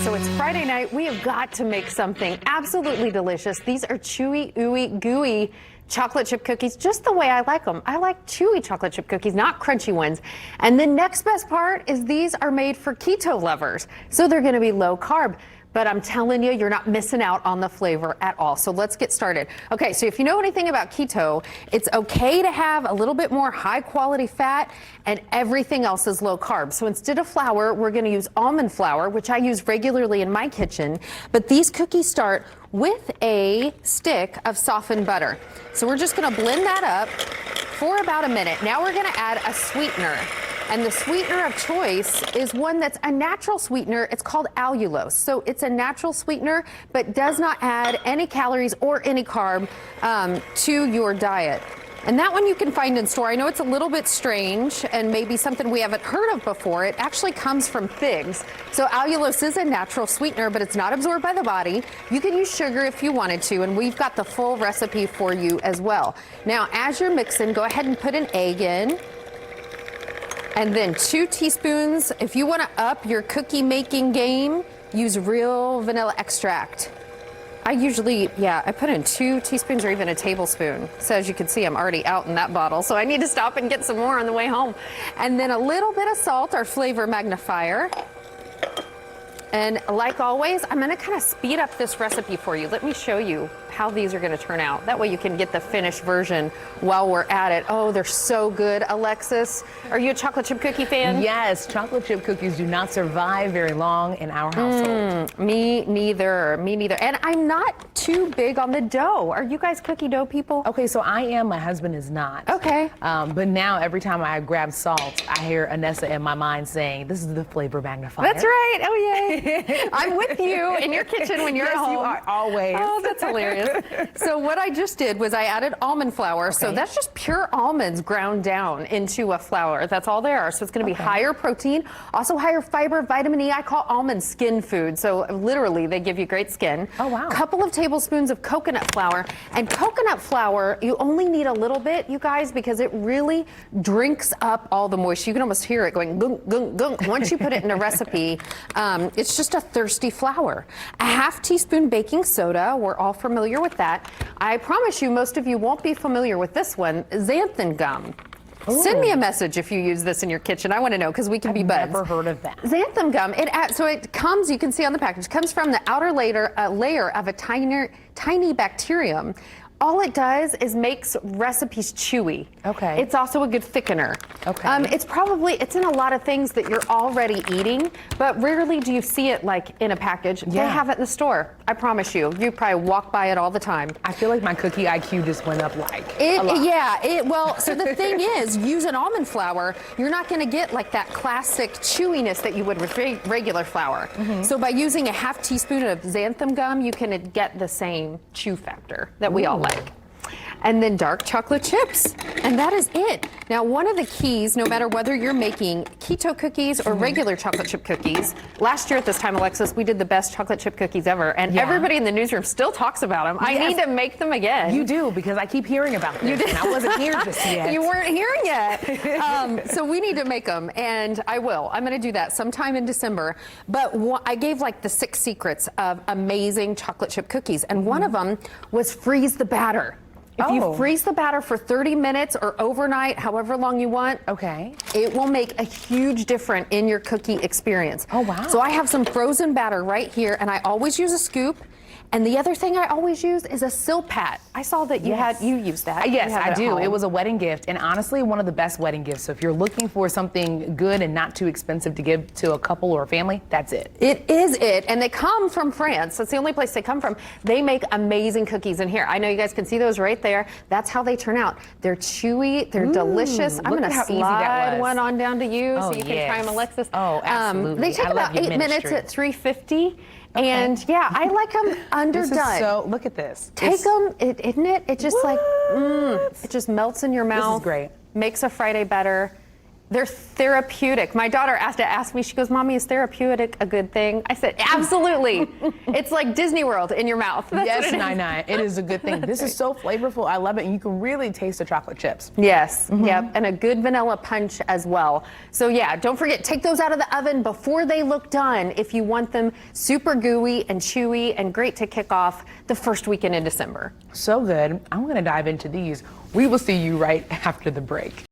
So it's Friday night. We have got to make something absolutely delicious. These are chewy, ooey, gooey chocolate chip cookies, just the way I like them. I like chewy chocolate chip cookies, not crunchy ones. And the next best part is these are made for keto lovers. So they're going to be low carb. But I'm telling you, you're not missing out on the flavor at all. So let's get started. Okay, so if you know anything about keto, it's okay to have a little bit more high quality fat and everything else is low carb. So instead of flour, we're gonna use almond flour, which I use regularly in my kitchen. But these cookies start with a stick of softened butter. So we're just gonna blend that up for about a minute. Now we're gonna add a sweetener. And the sweetener of choice is one that's a natural sweetener. It's called allulose. So it's a natural sweetener, but does not add any calories or any carb to your diet. And that one you can find in store. I know it's a little bit strange and maybe something we haven't heard of before. It actually comes from figs. So allulose is a natural sweetener, but it's not absorbed by the body. You can use sugar if you wanted to, and we've got the full recipe for you as well. Now, as you're mixing, go ahead and put an egg in. And then 2 teaspoons, if you want to up your cookie making game, use real vanilla extract. I usually, I put in 2 teaspoons or even a tablespoon. So as you can see, I'm already out in that bottle. So I need to stop and get some more on the way home. And then a little bit of salt, our flavor magnifier. And like always, I'm gonna kind of speed up this recipe for you. Let me show you how these are gonna turn out. That way you can get the finished version while we're at it. Oh, they're so good. Alexis, are you a chocolate chip cookie fan? Yes, chocolate chip cookies do not survive very long in our household. Me neither, me neither. And I'm not too big on the dough. Are you guys cookie dough people? Okay, so I am, my husband is not. Okay. But now every time I grab salt, I hear Annessa in my mind saying, this is the flavor magnifier. That's right, oh yay. I'm with you in your kitchen when you're yes, at home. You are always. Oh, that's hilarious. So what I just did was I added almond flour. Okay. So that's just pure almonds ground down into a flour. That's all they are. So it's going to be higher protein, also higher fiber, vitamin E. I call almonds skin food. So literally they give you great skin. Oh, wow. A couple of tablespoons of coconut flour. And coconut flour, you only need a little bit, you guys, because it really drinks up all the moisture. You can almost hear it going gunk, gunk, gunk. Once you put it in a recipe, it's just a thirsty flour. A half teaspoon baking soda. We're all familiar with that. I promise you, most of you won't be familiar with this one, xanthan gum. Ooh. Send me a message if you use this in your kitchen. I want to know because we can be buds. I've never heard of that. Xanthan gum. So it comes. You can see on the package. Comes from the outer layer of a tiny bacterium. All it does is makes recipes chewy. Okay. It's also a good thickener. Okay. It's in a lot of things that you're already eating, but rarely do you see it like in a package. Yeah. They have it in the store. I promise you. You probably walk by it all the time. I feel like my cookie IQ just went up like a lot. Yeah. Well, so the thing is, using almond flour, you're not going to get like that classic chewiness that you would with regular flour. Mm-hmm. So by using a half teaspoon of xanthan gum, you can get the same chew factor that we all like. And then dark chocolate chips. And that is it. Now, one of the keys, no matter whether you're making keto cookies or regular chocolate chip cookies, last year at this time, Alexis, we did the best chocolate chip cookies ever. And everybody in the newsroom still talks about them. I need to make them again. You do, because I keep hearing about them. You did. And I wasn't here just yet. You weren't here yet. So we need to make them, and I will. I'm going to do that sometime in December. But I gave like the 6 secrets of amazing chocolate chip cookies. And one of them was freeze the batter. If you freeze the batter for 30 minutes or overnight, however long you want, it will make a huge difference in your cookie experience. Oh, wow. So I have some frozen batter right here, and I always use a scoop. And the other thing I always use is a Silpat. I saw that you used that. Yes, I do. It was a wedding gift, and honestly, one of the best wedding gifts. So if you're looking for something good and not too expensive to give to a couple or a family, that's it. It is it, and they come from France. That's the only place they come from. They make amazing cookies in here. I know you guys can see those right there. That's how they turn out. They're chewy, they're delicious. I'm gonna slide one on down to you so you can try them, Alexis. Oh, absolutely. They take about 8 minutes at 350. Okay. And I like them underdone. Look at this. Take them, isn't it? It just it just melts in your mouth. This is great. Makes a Friday better. They're therapeutic. My daughter asked me, she goes, Mommy, is therapeutic a good thing? I said, absolutely. It's like Disney World in your mouth. That's Yes, what Nine, it is a good thing. This is so flavorful. I love it. And you can really taste the chocolate chips. Yes, yep, and a good vanilla punch as well. So yeah, don't forget, take those out of the oven before they look done if you want them super gooey and chewy and great to kick off the first weekend in December. So good. I'm going to dive into these. We will see you right after the break.